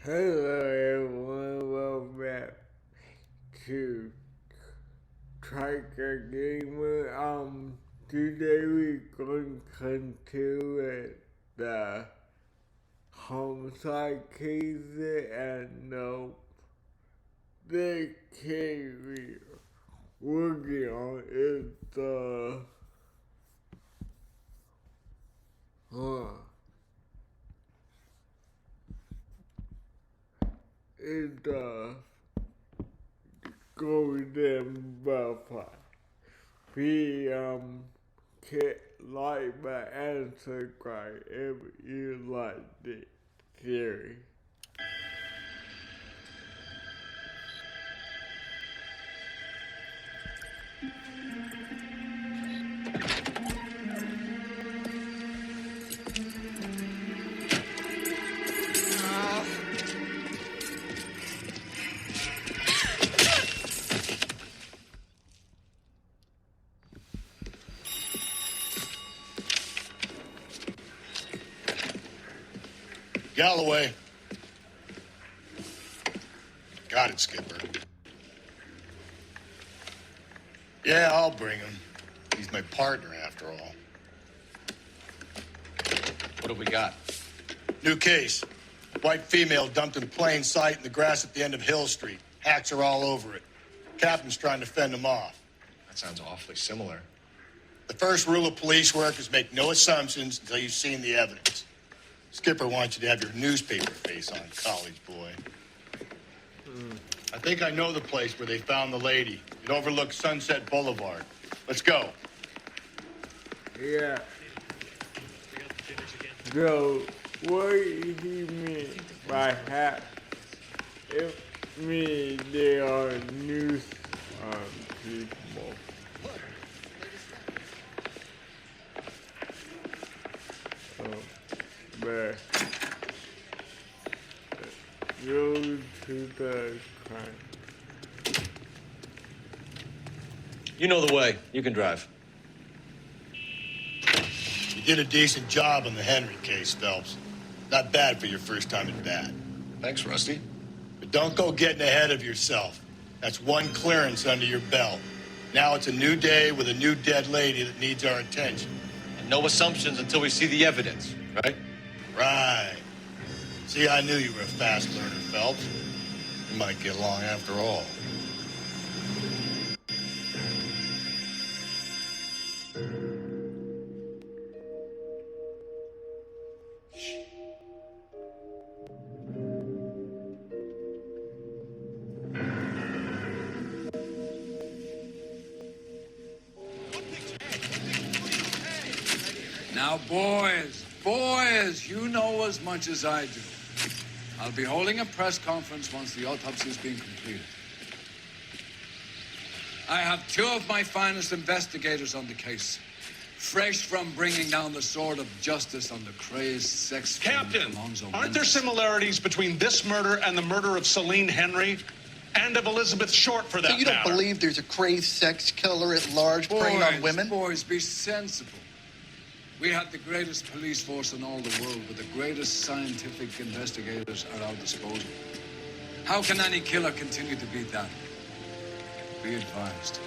Hello everyone, welcome back to Triker Gamer. Today we're going to continue with the homicide cases, and the case we're working on is the golden butterfly. Please hit like button and subscribe if you like this series. Galloway. Got it, Skipper. Yeah, I'll bring him. He's my partner, after all. What have we got? New case. White female dumped in plain sight in the grass at the end of Hill Street. Hacks are all over it. Captain's trying to fend him off. That sounds awfully similar. The first rule of police work is make no assumptions until you've seen the evidence. Skipper wants you to have your newspaper face on, college boy. I think I know the place where they found the lady. It overlooks Sunset Boulevard. Let's go. Yeah. So, what he mean by hack? It means they are news people. But go to the crime. You know the way. You can drive. You did a decent job on the Henry case, Phelps. Not bad for your first time at bat. Thanks, Rusty. But don't go getting ahead of yourself. That's one clearance under your belt. Now it's a new day with a new dead lady that needs our attention. And no assumptions until we see the evidence, right? Right. See, I knew you were a fast learner, Phelps. You might get along after all. Now, boys, you know as much as I do. I'll be holding a press conference once the autopsy has been completed. I have two of my finest investigators on the case, fresh from bringing down the sword of justice on the crazed sex Captain, aren't there similarities between this murder and the murder of Celine Henry and of Elizabeth Short, for that matter? So you don't believe there's a crazed sex killer at large preying on women? Boys, be sensible. We have the greatest police force in all the world with the greatest scientific investigators at our disposal. How can any killer continue to beat that? Be advised.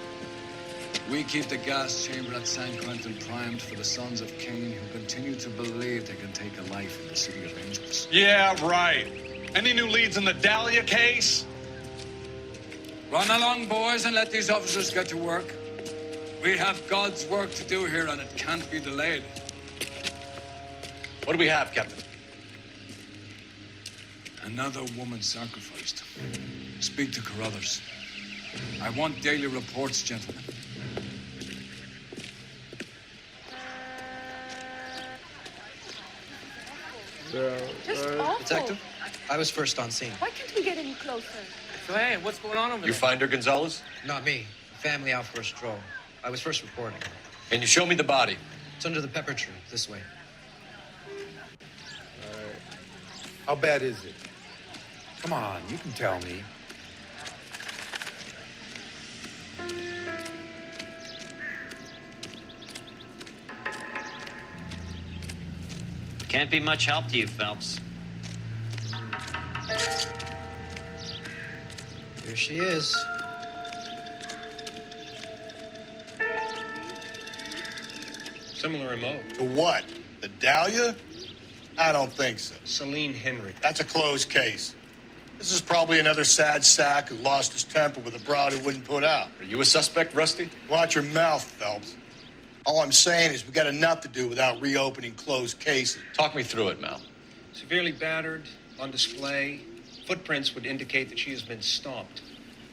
We keep the gas chamber at San Quentin primed for the sons of Cain who continue to believe they can take a life in the city of angels. Yeah, right. Any new leads in the Dahlia case? Run along, boys, and let these officers get to work. We have God's work to do here, and it can't be delayed. What do we have, Captain? Another woman sacrificed. Speak to Carruthers. I want daily reports, gentlemen. Just awful. Detective, I was first on scene. Why can't we get any closer? So, hey, what's going on over there? You find her, Gonzalez? Not me. Family out for a stroll. I was first reporting. Can you show me the body? It's under the pepper tree, this way. How bad is it? Come on, you can tell me. Can't be much help to you, Phelps. Here she is. Similar MO. To what? The Dahlia? I don't think so. Celine Henry. That's a closed case. This is probably another sad sack who lost his temper with a broad who wouldn't put out. Are you a suspect, Rusty? Watch your mouth, Phelps. All I'm saying is we got enough to do without reopening closed cases. Talk me through it, Mal. Severely battered, on display. Footprints would indicate that she has been stomped.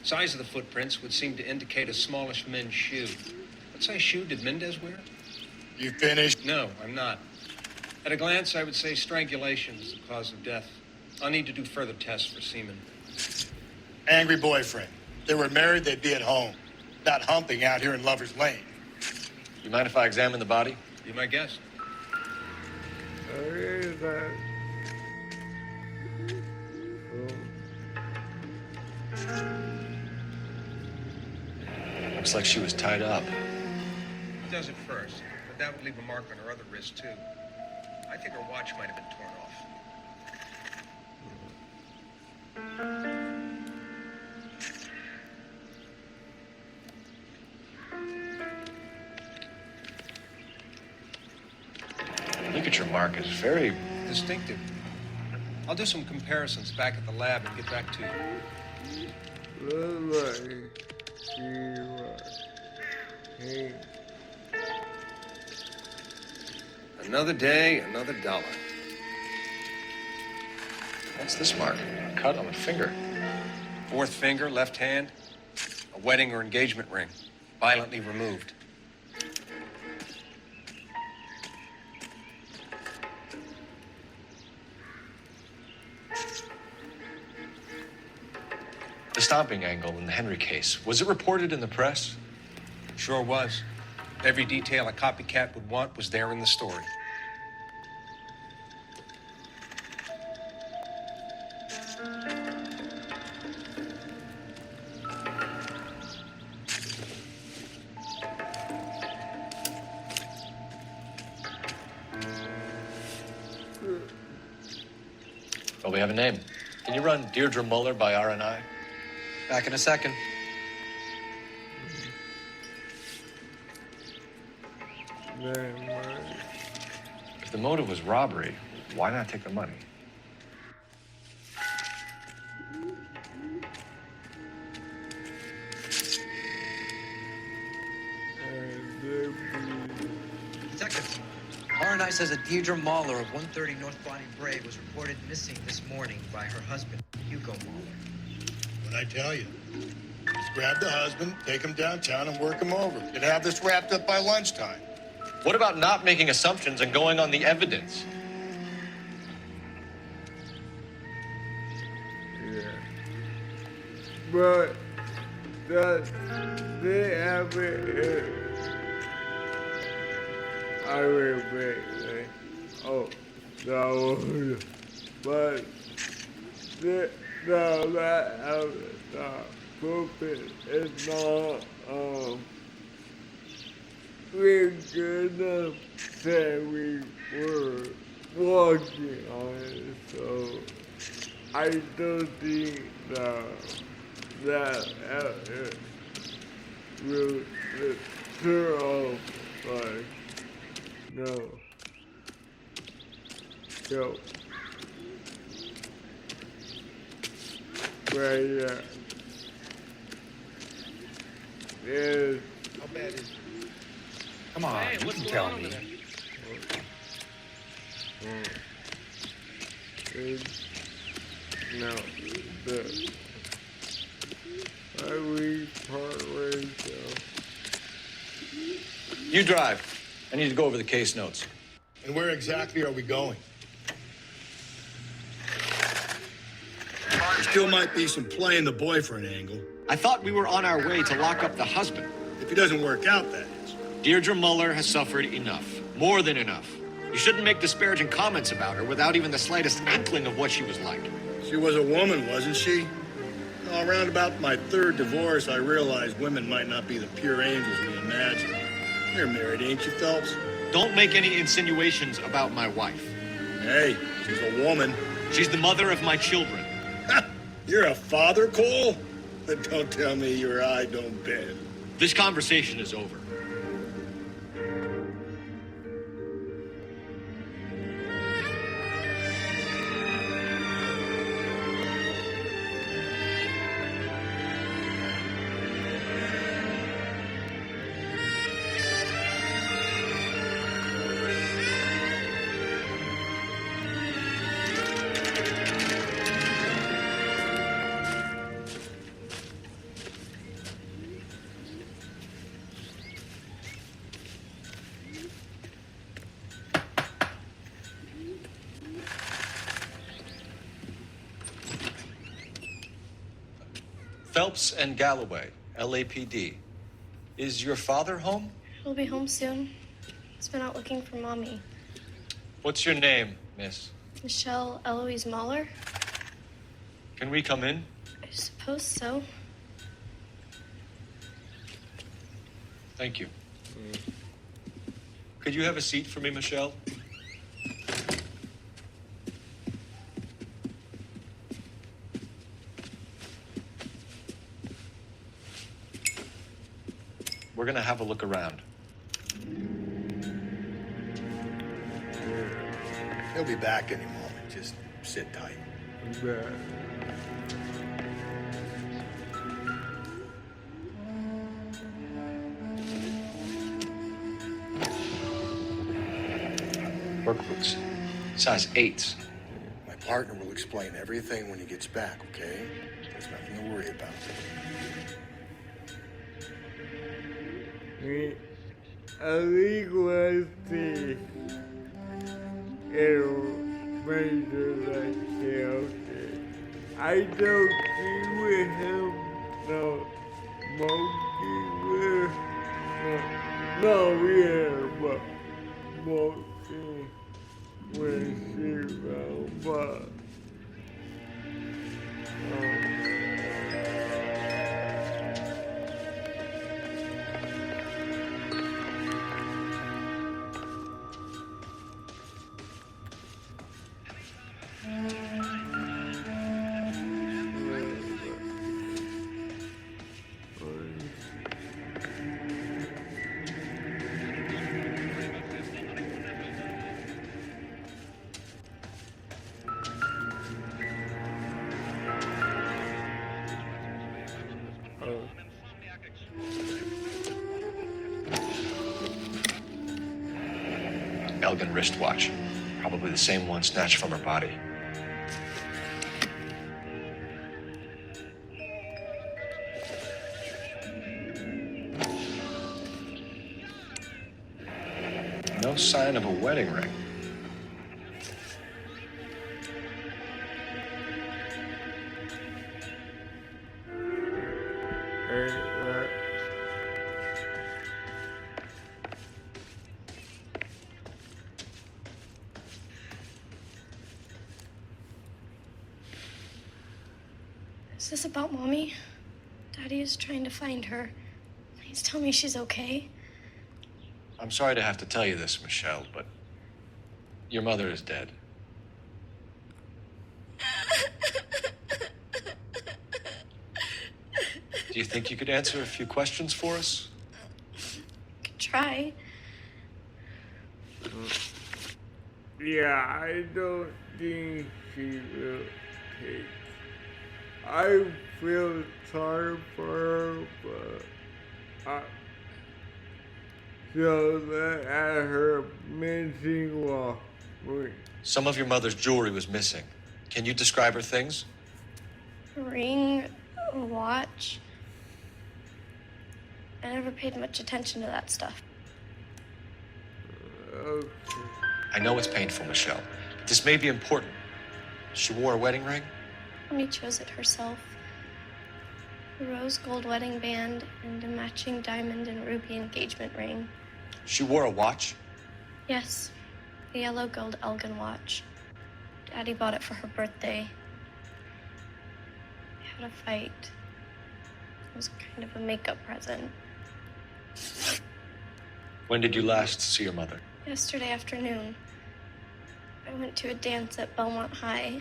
Size of the footprints would seem to indicate a smallish men's shoe. What size shoe did Mendez wear? You finished? No, I'm not. At a glance, I would say strangulation is the cause of death. I'll need to do further tests for semen. Angry boyfriend. If they were married, they'd be at home. Not humping out here in Lover's Lane. You mind if I examine the body? Be my guest. Looks like she was tied up. It does at first, but that would leave a mark on her other wrist, too. I think her watch might have been torn off. Ligature mark is very Distinctive. I'll do some comparisons back at the lab and get back to you. Another day, another dollar. What's this mark? A cut on the finger. Fourth finger, left hand. A wedding or engagement ring. Violently removed. The stomping angle in the Henry case, was it reported in the press? Sure was. Every detail a copycat would want was there in the story. Well, we have a name. Can you run Deirdre Muller by RNI? Back in a second. If the motive was robbery, why not take the money? Detective, RNI says that Deirdre Mahler of 130 North Bonnie Bray was reported missing this morning by her husband, Hugo Mahler. What'd I tell you? Just grab the husband, take him downtown, and work him over. You'd have this wrapped up by lunchtime. What about not making assumptions and going on the evidence? Yeah. But the evidence I will break it. Oh, no. But the pulpit is not, we're gonna say we were working on it, so I don't think that evidence will turn off, like, no. So, right, is How bad is it? Come on, Hey, you what's can going tell on me. over there? no, the we part ways, so. You drive. I need to go over the case notes. And where exactly are we going? There still might be some playing the boyfriend angle. I thought we were on our way to lock up the husband. If it doesn't work out, that is. Deirdre Muller has suffered enough. More than enough. You shouldn't make disparaging comments about her without even the slightest inkling of what she was like. She was a woman, wasn't she? Well, around about my third divorce, I realized women might not be the pure angels we imagine. You're married, ain't you, Phelps? Don't make any insinuations about my wife. Hey, she's a woman. She's the mother of my children. You're a father, Cole? But don't tell me your eye don't bend. This conversation is over. Phelps and Galloway, LAPD. Is your father home? He'll be home soon. He's been out looking for Mommy. What's your name, miss? Michelle Eloise Mahler? Can we come in? I suppose so. Thank you. Could you have a seat for me, Michelle? We're gonna have a look around. He'll be back any moment. Just sit tight. Yeah. Work boots. Size 8s. My partner will explain everything when he gets back, okay? There's nothing to worry about. Aleguaste el major like I don't agree with him. No, monkey with but monkey with Cerebral, but Elgin wristwatch. Probably the same one snatched from her body. No sign of a wedding ring. Is this about Mommy? Daddy is trying to find her. Please tell me she's okay. I'm sorry to have to tell you this, Michelle, but your mother is dead. Do you think you could answer a few questions for us? Could try. yeah, I don't think she will take. I feel sorry for her, but so that at her missing walk. Some of your mother's jewelry was missing. Can you describe her things? A ring, a watch. I never paid much attention to that stuff. Okay. I know it's painful, Michelle, but this may be important. She wore a wedding ring? Mommy chose it herself. A rose gold wedding band and a matching diamond and ruby engagement ring. She wore a watch? Yes, a yellow gold Elgin watch. Daddy bought it for her birthday. We had a fight. It was kind of a makeup present. When did you last see your mother? Yesterday afternoon. I went to a dance at Belmont High.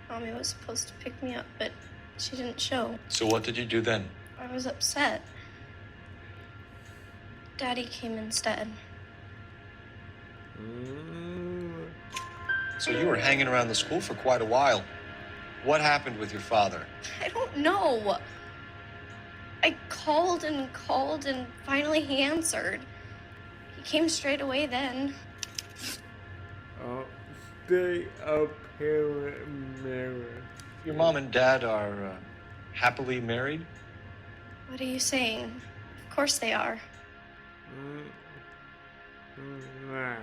Mommy was supposed to pick me up, but She didn't show. So what did you do then? I was upset. Daddy came instead. So you were hanging around the school for quite a while. What happened with your father? I don't know. I called and finally he answered. He came straight away then. Stay apparent marriage. Your mom and dad are happily married? What are you saying? Of course they are. Nah.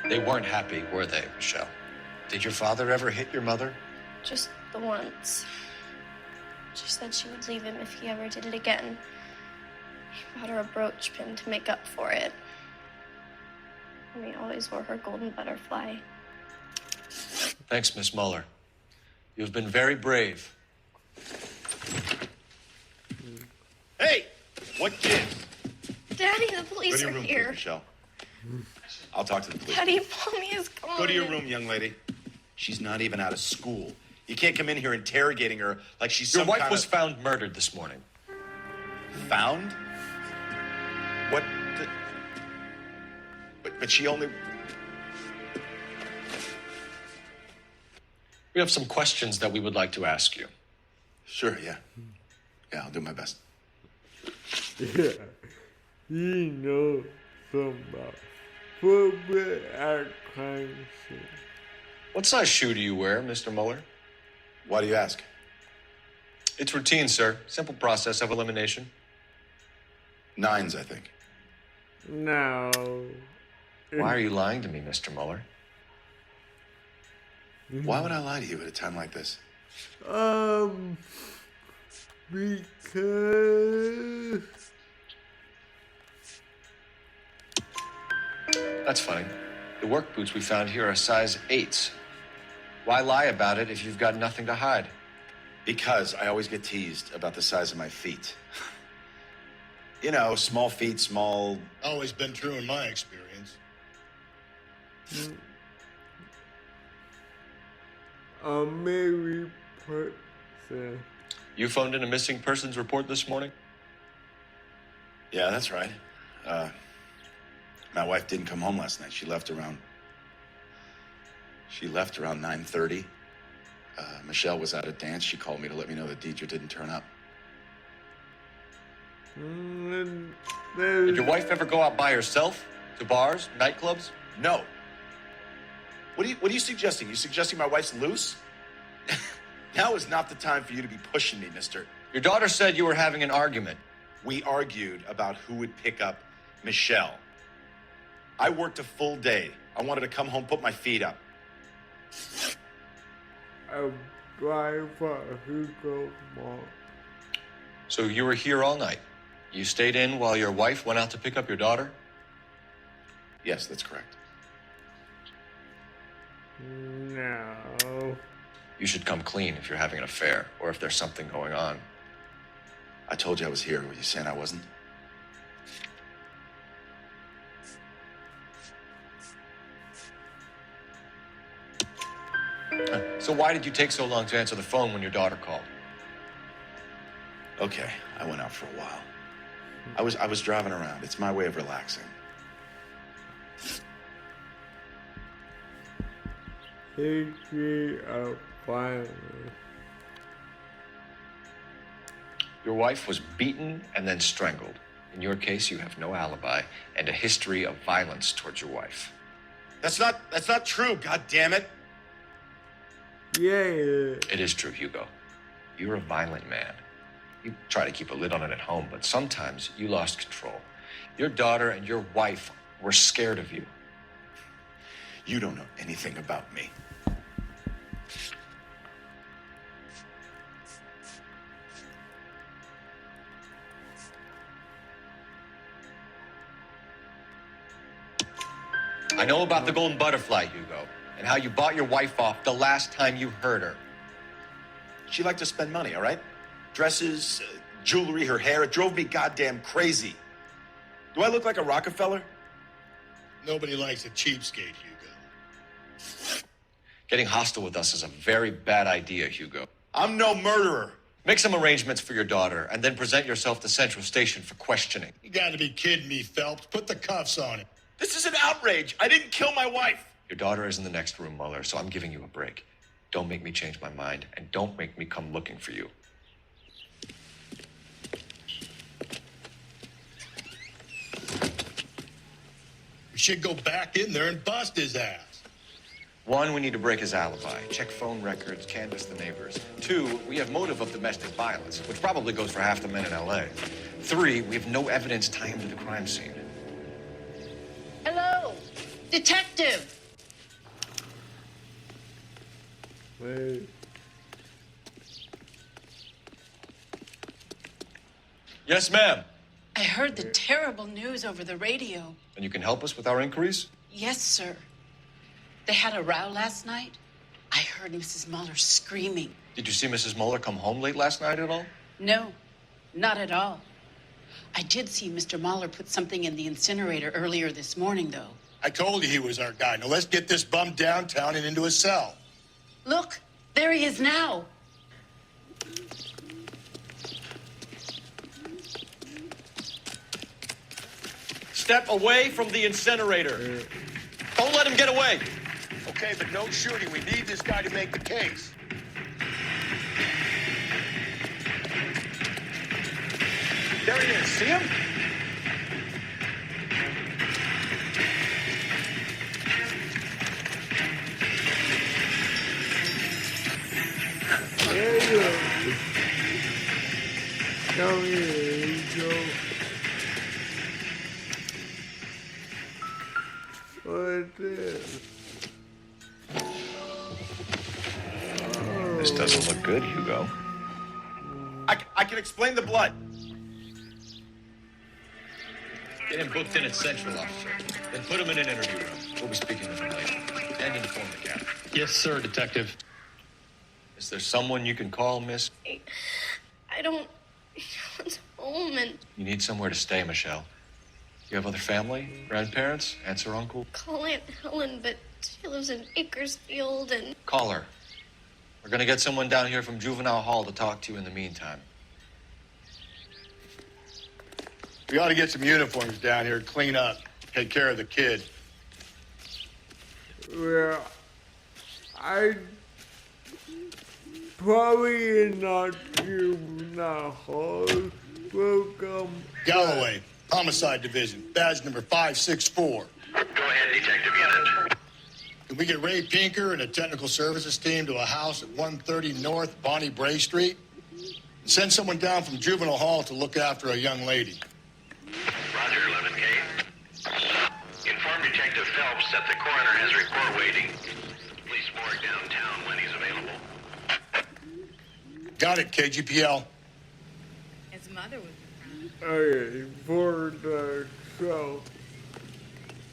They weren't happy, were they, Michelle? Did your father ever hit your mother? Just the once. She said she would leave him if he ever did it again. He bought her a brooch pin to make up for it. And he always wore her golden butterfly. Thanks, Miss Muller. You've been very brave. Hey, what gives? Daddy, the police Go to are your room, here. please, Michelle. I'll talk to the police. Daddy, Mommy is gone. Go to your room, young lady. She's not even out of school. You can't come in here interrogating her like she's Your some wife kind was of... found murdered this morning. Found? What the... But she only... We have some questions that we would like to ask you. Sure, yeah. Yeah, I'll do my best. Yeah. You know something about football at crime scene. What size shoe do you wear, Mr. Muller? Why do you ask? It's routine, sir. Simple process of elimination. 9s, I think. No. Why are you lying to me, Mr. Muller? Why would I lie to you at a time like this? Because... That's funny. The work boots we found here are size 8s. Why lie about it if you've got nothing to hide? Because I always get teased about the size of my feet. You know, small feet, small... Always been true in my experience. Mary Part7. You phoned in a missing persons report this morning? Yeah, that's right. My wife didn't come home last night. She left around 9:30. Michelle was at a dance. She called me to let me know that Deidre didn't turn up. Did your wife ever go out by herself? To bars, nightclubs? No. What are you suggesting? You suggesting my wife's loose? Now is not the time for you to be pushing me, mister. Your daughter said you were having an argument. We argued about who would pick up Michelle. I worked a full day. I wanted to come home, put my feet up. A driver who goes mom. So you were here all night? You stayed in while your wife went out to pick up your daughter? Yes, that's correct. No. You should come clean if you're having an affair or if there's something going on. I told you I was here. Were you saying I wasn't? So why did you take so long to answer the phone when your daughter called? Okay, I went out for a while. I was driving around. It's my way of relaxing. History of violence. Your wife was beaten and then strangled. In your case, you have no alibi and a history of violence towards your wife. That's not true, God damn it. Yeah. It is true, Hugo. You're a violent man. You try to keep a lid on it at home, but sometimes you lost control. Your daughter and your wife were scared of you. You don't know anything about me. I know about the golden butterfly, Hugo, and how you bought your wife off the last time you heard her. She liked to spend money, all right? Dresses, jewelry, her hair. It drove me goddamn crazy. Do I look like a Rockefeller? Nobody likes a cheapskate, Hugo. Getting hostile with us is a very bad idea, Hugo. I'm no murderer. Make some arrangements for your daughter, and then present yourself to Central Station for questioning. You gotta be kidding me, Phelps. Put the cuffs on him. This is an outrage. I didn't kill my wife. Your daughter is in the next room, Mueller, so I'm giving you a break. Don't make me change my mind, and don't make me come looking for you. We should go back in there and bust his ass. 1, we need to break his alibi. Check phone records, canvass the neighbors. 2, we have motive of domestic violence, which probably goes for half the men in L.A. 3, we have no evidence tying him to the crime scene. Hello, detective. Wait. Yes, ma'am. I heard the terrible news over the radio. And you can help us with our inquiries? Yes, sir. They had a row last night. I heard Mrs. Mueller screaming. Did you see Mrs. Mueller come home late last night at all? No, not at all. I did see Mr. Mueller put something in the incinerator earlier this morning, though. I told you he was our guy. Now let's get this bum downtown and into a cell. Look, there he is now. Step away from the incinerator. Don't let him get away. Okay, but no shooting. We need this guy to make the case. There he is. See him? There you go. Come here, Joe. What's this? This doesn't look good, Hugo. I can explain the blood. Get him booked in at Central, officer. Then put him in an interview room. We'll be speaking with him later. And inform the captain. Yes, sir, Detective. Is there someone you can call, miss? I don't want home and You need somewhere to stay, Michelle. You have other family? Grandparents? Aunts or uncle? call Aunt Helen, but she lives in Bakersfield and Call her. We're gonna get someone down here from Juvenile Hall to talk to you in the meantime. We ought to get some uniforms down here, clean up, take care of the kid. Well, I probably not Juvenile Hall. Welcome. Galloway, Homicide Division, badge number 564. Go ahead, Detective Unit. Can we get Ray Pinker and a technical services team to a house at 130 North Bonnie Bray Street? And send someone down from Juvenile Hall to look after a young lady. Roger, 11K. Inform Detective Phelps that the coroner has report waiting. Police morgue downtown when he's available. Got it, KGPL. His mother was Okay, for the show,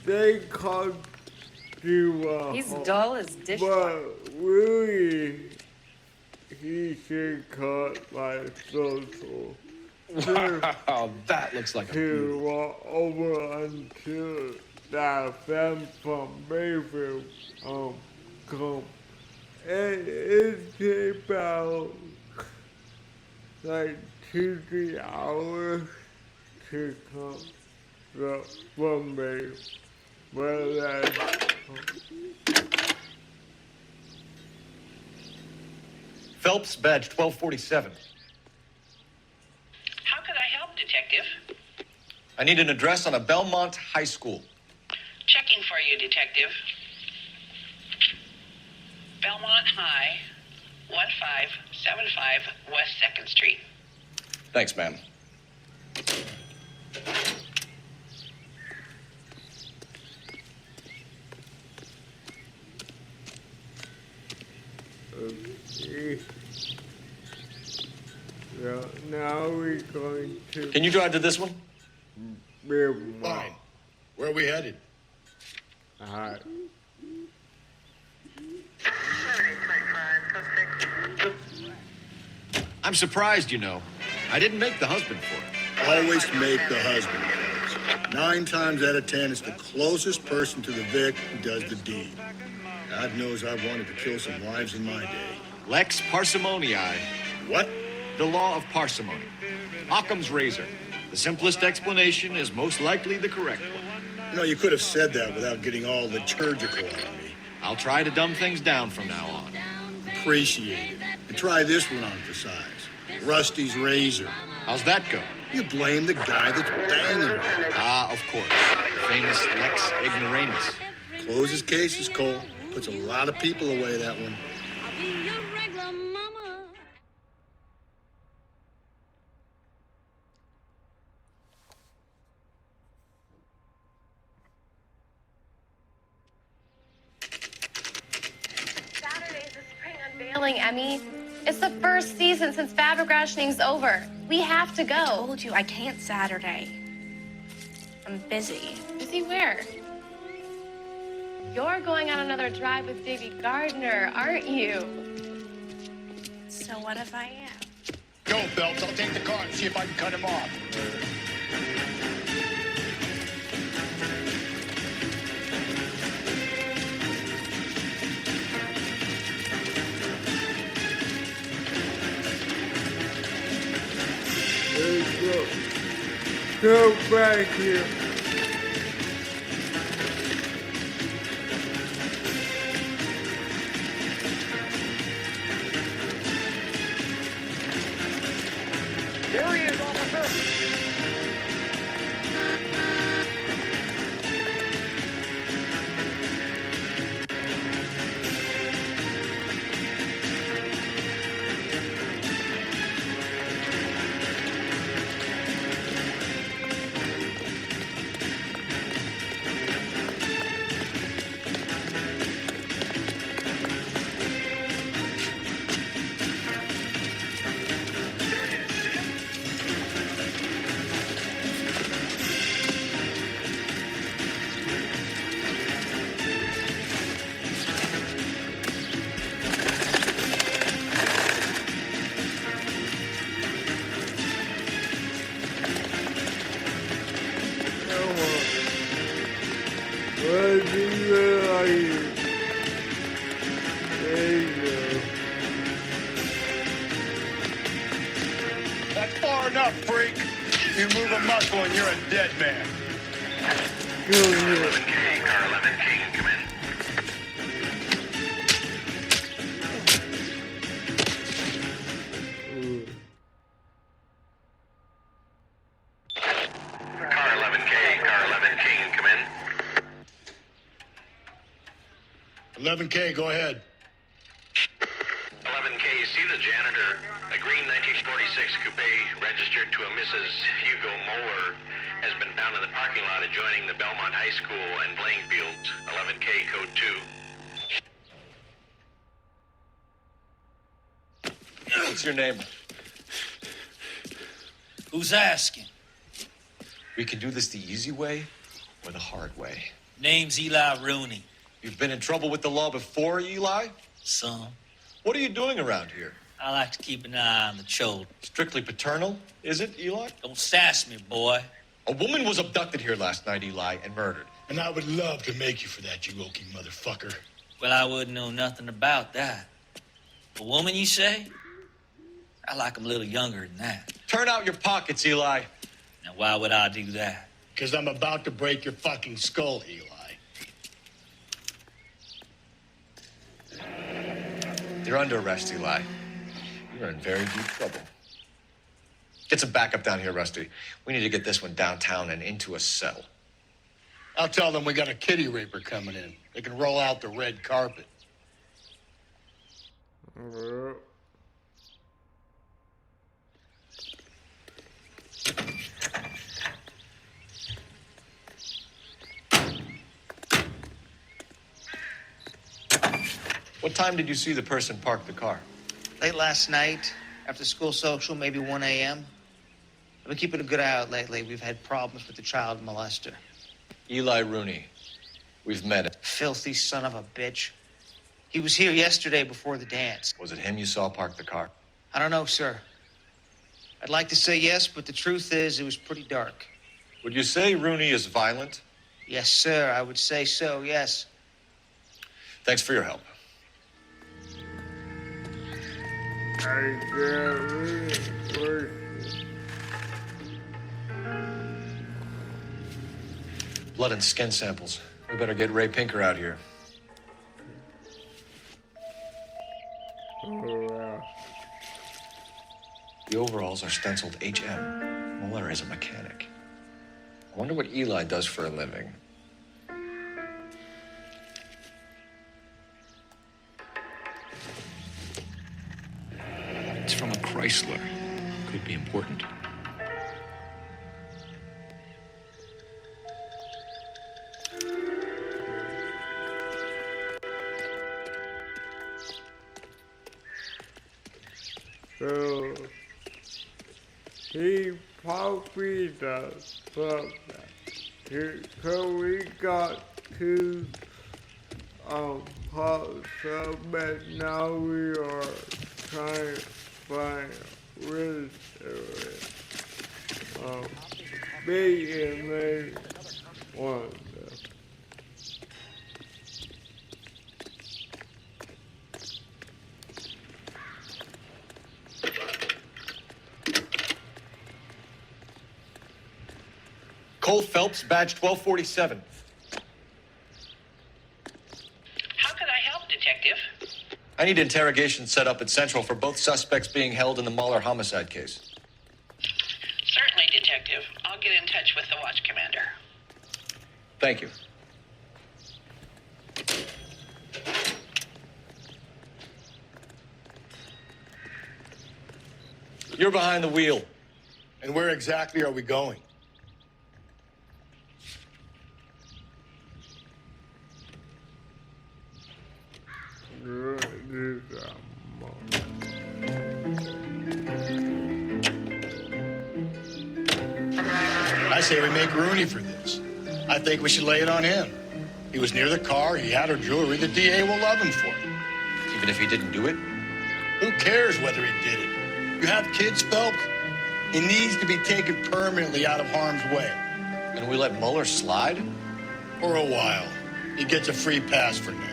they called you He's dull as dishwasher. but really, he should cut my social. Wow, that looks like a to walk over until that fan from Mayfield come. And it about like 2-3 hours to come from me. Well, Phelps, badge 1247. How could I help, Detective? I need an address on a Belmont High School. Checking for you, Detective. Belmont High, 1575 West 2nd Street. Thanks, ma'am. okay. Yeah, now we're going to. Can you drive to this one? Fine. Where are we headed? Alright. I'm surprised, you know. I didn't make the husband for it. Always make the husband first. 9 times out of 10, it's the closest person to the Vic who does the deed. God knows I wanted to kill some wives in my day. Lex parsimoniae. What? The law of parsimony. Occam's razor. The simplest explanation is most likely the correct one. You know, you could have said that without getting all liturgical on me. I'll try to dumb things down from now on. Appreciate it. And try this one on for size. Rusty's razor. How's that go? You blame the guy that's banging her. Ah, of course. The famous Lex ignoramus. Closes cases, Cole. Puts a lot of people away, that one. Saturday's the spring unveiling, Emmy. It's the first season since fabric rationing's over. We have to go. I told you I can't Saturday. I'm busy. Busy where? You're going on another drive with Davy Gardner, aren't you? So what if I am? Go, Phelps. I'll take the car and see if I can cut him off. Go back here. There he is, officer. That's far enough, freak. You move a muscle and you're a dead man. Go here. 11K, car 11K, can come in. Car 11K, car 11K, can come in. 11K, go ahead. 11K, see the janitor. A green 1946 coupe registered to a Mrs. Hugo Moeller has been found in the parking lot adjoining the Belmont High School and playing fields. 11K, code 2. What's your name? Who's asking? We can do this the easy way or the hard way. Name's Eli Rooney. You've been in trouble with the law before, Eli? Some. What are you doing around here? I like to keep an eye on the children. Strictly paternal, is it, Eli? Don't sass me, boy. A woman was abducted here last night, Eli, and murdered. And I would love to make you for that, you oaky motherfucker. Well, I wouldn't know nothing about that. A woman, you say? I like 'em a little younger than that. Turn out your pockets, Eli. Now, why would I do that? Because I'm about to break your fucking skull, Eli. You're under arrest, Eli. You're in very deep trouble. Get some backup down here, Rusty. We need to get this one downtown and into a cell. I'll tell them we got a kitty raper coming in. They can roll out the red carpet. What time did you see the person park the car? Late last night, after school social, maybe 1 a.m. I've been keeping a good eye out lately. We've had problems with the child molester. Eli Rooney. We've met him. Filthy son of a bitch. He was here yesterday before the dance. Was it him you saw park the car? I don't know, sir. I'd like to say yes, but the truth is it was pretty dark. Would you say Rooney is violent? Yes, sir. I would say so, yes. Thanks for your help. I got really worse. Blood and skin samples. We better get Ray Pinker out here. Oh, The overalls are stenciled HM. Muller is a mechanic. I wonder what Eli does for a living. It's from a Chrysler. Could be important. so he probably does something. So we got to Part7, but now we are trying to find which big and main one. Cole Phelps, badge 1247. How could I help, Detective? I need interrogation set up at Central for both suspects being held in the Muller homicide case. Certainly, Detective. I'll get in touch with the watch commander. Thank you. You're behind the wheel. And where exactly are we going? I say we make Rooney for this. I think we should lay it on him. He was near the car, he had her jewelry, the DA will love him for it. Even if he didn't do it? Who cares whether he did it? You have kids, Phelps? He needs to be taken permanently out of harm's way. And we let Muller slide? For a while. He gets a free pass for now.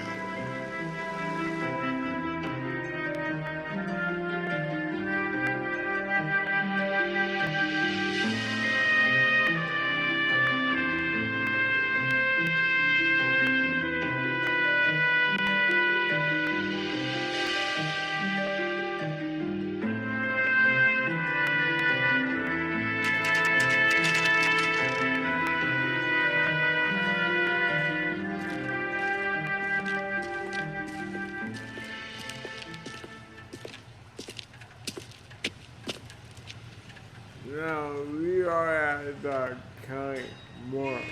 Now we are at the county morgue.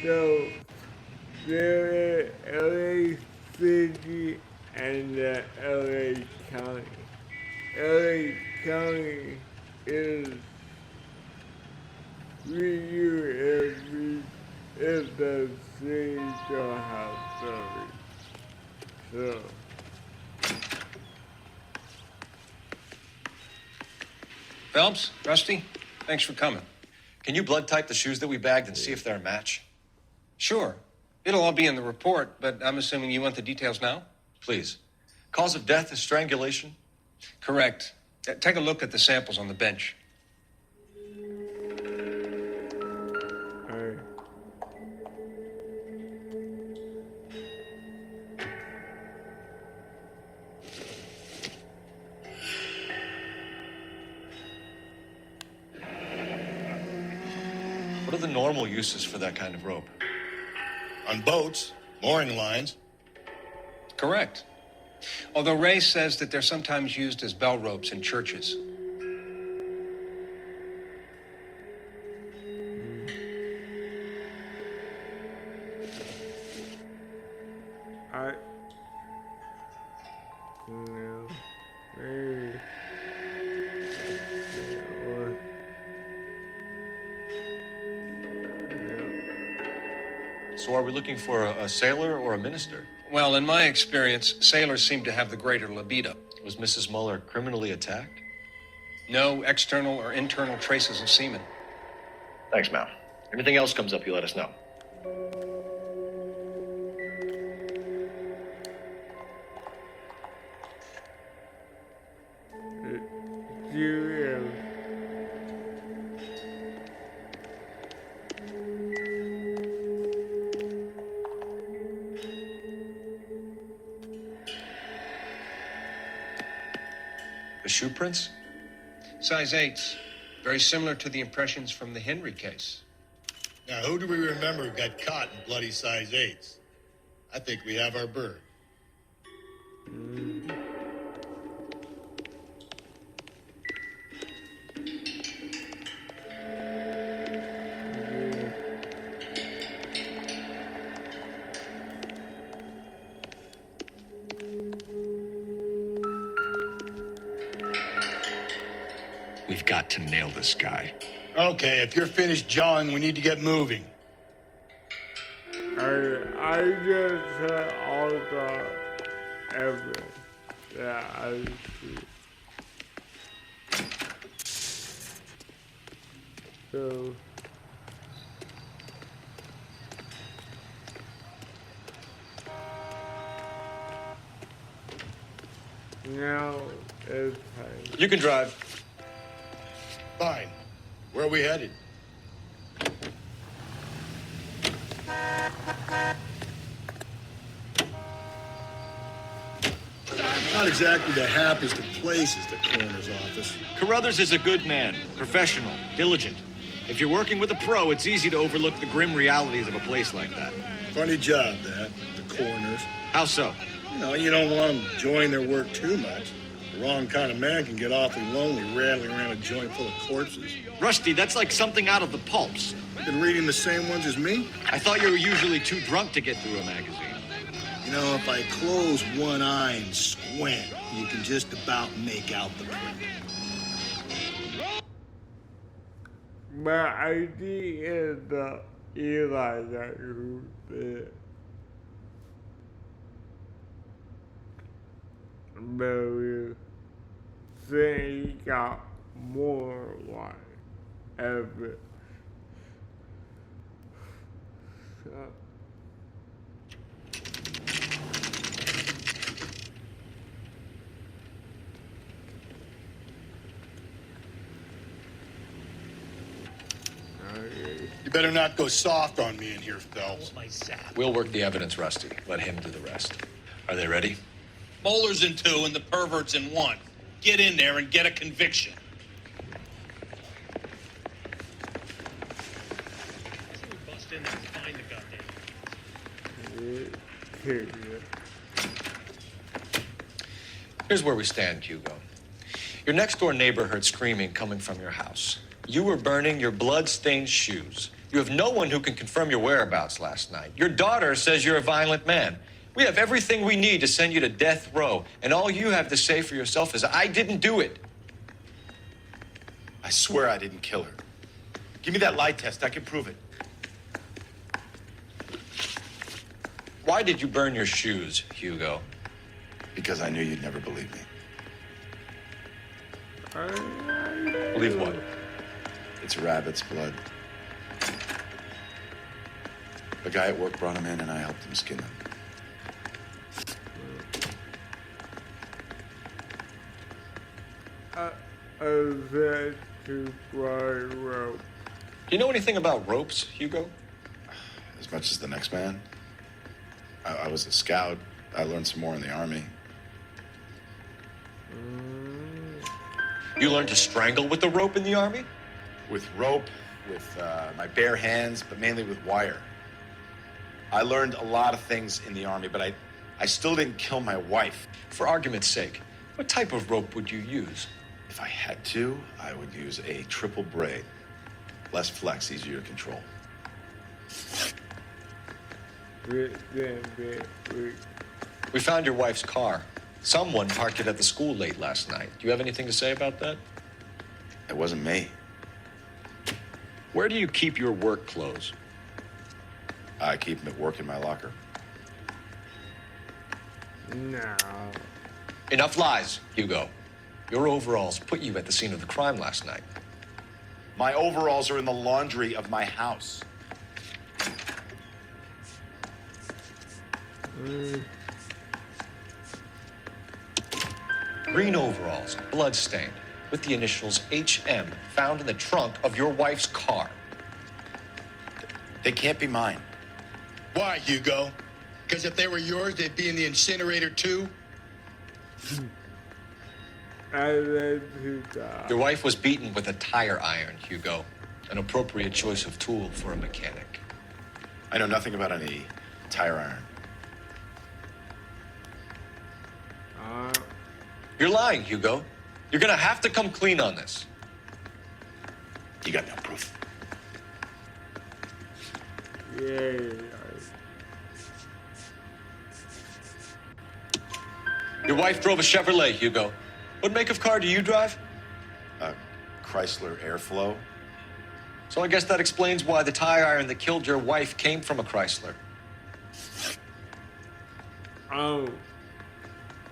So there is LA City and the LA County. LA County is if the city don't have something. So Phelps, Rusty, thanks for coming. Can you blood type the shoes that we bagged and see if they're a match? Sure. It'll all be in the report, but I'm assuming you want the details now? Please. Cause of death is strangulation? Correct. Take a look at the samples on the bench. hey. What are the normal uses for that kind of rope? On boats, mooring lines. Correct. Although Ray says that they're sometimes used as bell ropes in churches. No, maybe. Or, So are we looking for a sailor or a minister? Well, in my experience, sailors seem to have the greater libido. Was Mrs. Muller criminally attacked? No external or internal traces of semen. Thanks, Mal. Anything else comes up, you let us know. shoot him. The shoe prints? Size 8s. Very similar to the impressions from the Henry case. Now, who do we remember who got caught in bloody size 8s? I think we have our bird. We've got to nail this guy. Okay, if you're finished jawing, we need to get moving. I just said all the evidence that I see. So now it's time. You can drive. Fine. Where are we headed? Not exactly the happiest of places, the coroner's office. Carruthers is a good man, professional, diligent. If you're working with a pro, it's easy to overlook the grim realities of a place like that. Funny job, that, the coroner's. How so? You don't want them enjoying their work too much. The wrong kind of man can get awfully lonely rattling around a joint full of corpses. Rusty, that's like something out of the pulps. Been reading the same ones as me? I thought you were usually too drunk to get through a magazine. If I close one eye and squint, you can just about make out the print. But I think it's the Eli that who did. But you say he got more like evidence. So. You better not go soft on me in here, Phelps. We'll work the evidence, Rusty. Let him do the rest. Are they ready? Molar's in 2 and the pervert's in 1. Get in there and get a conviction. Bust in there and find the goddamn. Here's where we stand, Hugo. Your next-door neighbor heard screaming coming from your house. You were burning your blood-stained shoes. You have no one who can confirm your whereabouts last night. Your daughter says you're a violent man. We have everything we need to send you to death row, and all you have to say for yourself is, I didn't do it. I swear I didn't kill her. Give me that lie test. I can prove it. Why did you burn your shoes, Hugo? Because I knew you'd never believe me. Believe what? It's rabbit's blood. The guy at work brought him in, and I helped him skin him. To rope. Do you know anything about ropes, Hugo? As much as the next man. I was a scout. I learned some more in the Army. You learned to strangle with the rope in the Army? With rope, with my bare hands, but mainly with wire. I learned a lot of things in the Army, but I still didn't kill my wife. For argument's sake, what type of rope would you use? If I had to, I would use a triple braid. Less flex, easier to control. We found your wife's car. Someone parked it at the school late last night. Do you have anything to say about that? It wasn't me. Where do you keep your work clothes? I keep them at work in my locker. No. Enough lies, Hugo. Your overalls put you at the scene of the crime last night. My overalls are in the laundry of my house. Green overalls, blood-stained. with the initials HM found in the trunk of your wife's car. They can't be mine. Why, Hugo? Because if they were yours, they'd be in the incinerator too? Your wife was beaten with a tire iron, Hugo. An appropriate choice of tool for a mechanic. I know nothing about any tire iron. You're lying, Hugo. You're gonna have to come clean on this. You got no proof. Yeah. Your wife drove a Chevrolet, Hugo. What make of car do you drive? A Chrysler Airflow. So I guess that explains why the tire iron that killed your wife came from a Chrysler.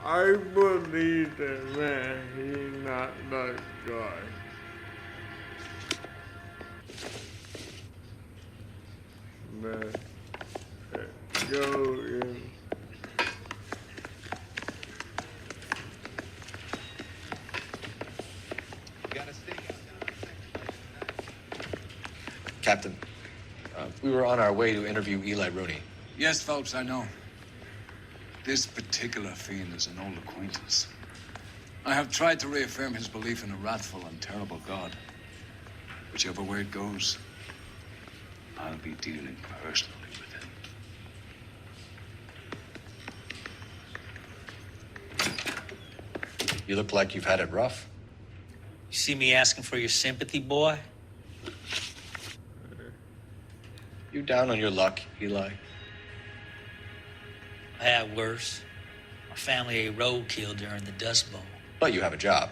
I believe that man, he's not that guy. Man, go in. Captain, we were on our way to interview Eli Rooney. Yes, Phelps, I know. This particular fiend is an old acquaintance. I have tried to reaffirm his belief in a wrathful and terrible God. Whichever way it goes, I'll be dealing personally with him. You look like you've had it rough. You see me asking for your sympathy, boy? You down on your luck, Eli? I had worse. My family ate roadkill during the Dust Bowl. But you have a job.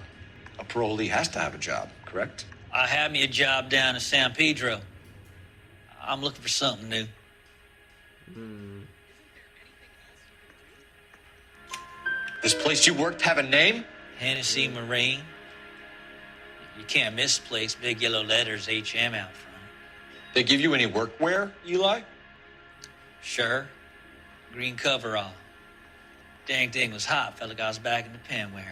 A parolee has to have a job, correct? I had me a job down in San Pedro. I'm looking for something new. This place you worked have a name? Hennessy Marine. You can't misplace big yellow letters HM out front. They give you any workwear, Eli? Sure. Green coverall. Dang thing was hot. Felt like I was back in the pen wearing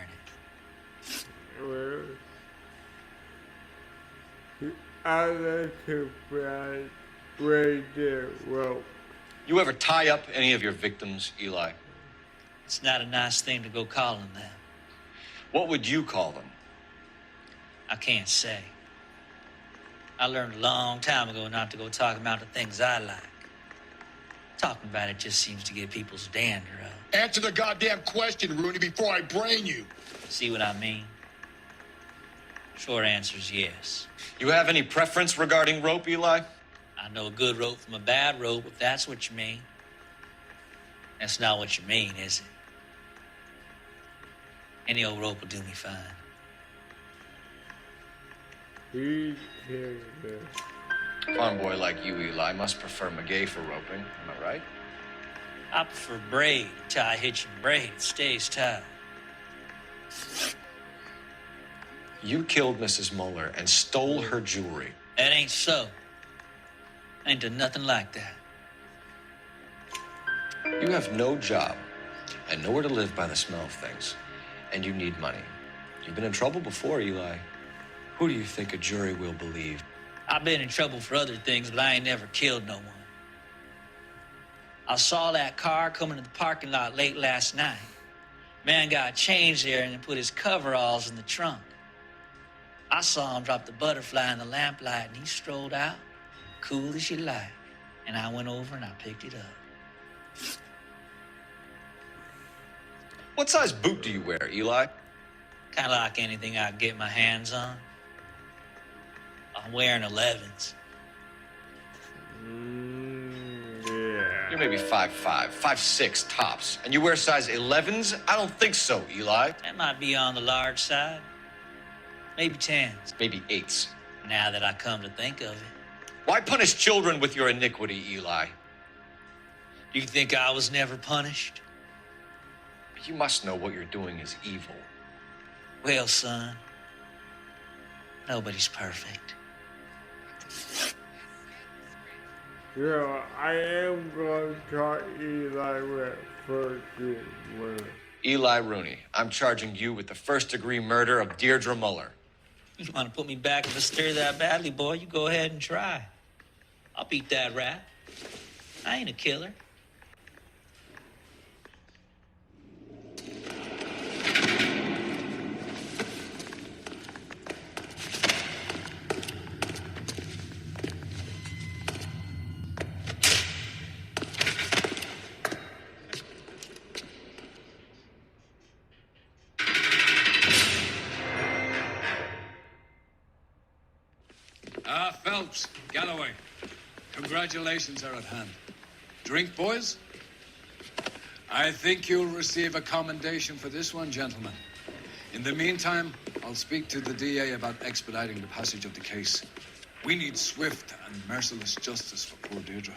it. I like to ride right there, rope. You ever tie up any of your victims, Eli? It's not a nice thing to go calling them. What would you call them? I can't say. I learned a long time ago not to go talking about the things I like. Talking about it just seems to get people's dander up. Answer the goddamn question, Rooney, before I brain you. See what I mean? Short answer is yes. You have any preference regarding rope, Eli? I know a good rope from a bad rope, if that's what you mean. That's not what you mean, is it? Any old rope will do me fine. Farm boy like you, Eli, must prefer McGay for roping. Am I right? I prefer braid. Tie, hitch, and braid. It stays tied. You killed Mrs. Moeller and stole her jewelry. That ain't so. I ain't done nothing like that. You have no job and nowhere to live by the smell of things. And you need money. You've been in trouble before, Eli. Who do you think a jury will believe? I've been in trouble for other things, but I ain't never killed no one. I saw that car coming to the parking lot late last night. Man got changed there and then put his coveralls in the trunk. I saw him drop the butterfly in the lamplight and he strolled out, cool as you like. And I went over and I picked it up. What size boot do you wear, Eli? Kind of like anything I can get my hands on. I'm wearing 11s. Yeah. You're maybe 5'5", 5'6" tops. And you wear size 11s? I don't think so, Eli. That might be on the large side. Maybe 10s. Maybe 8s. Now that I come to think of it. Why punish children with your iniquity, Eli? Do you think I was never punished? You must know what you're doing is evil. Well, son, nobody's perfect. Yeah, I am going to talk Eli with first degree murder. Eli Rooney, I'm charging you with the first-degree murder of Deirdre Muller. You want to put me back in the stir that badly, boy, you go ahead and try. I'll beat that rap. I ain't a killer. Phelps, Galloway, congratulations are at hand. Drink, boys? I think you'll receive a commendation for this one, gentlemen. In the meantime, I'll speak to the DA about expediting the passage of the case. We need swift and merciless justice for poor Deirdre.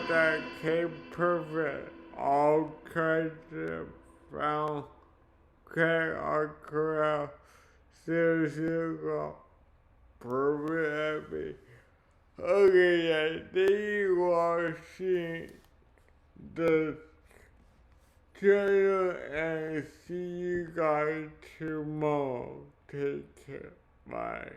That came perfect. All kinds of found crack or corral. Seriously, perfect happy. Okay, I think you are seeing the channel and see you guys tomorrow. Take care. Bye.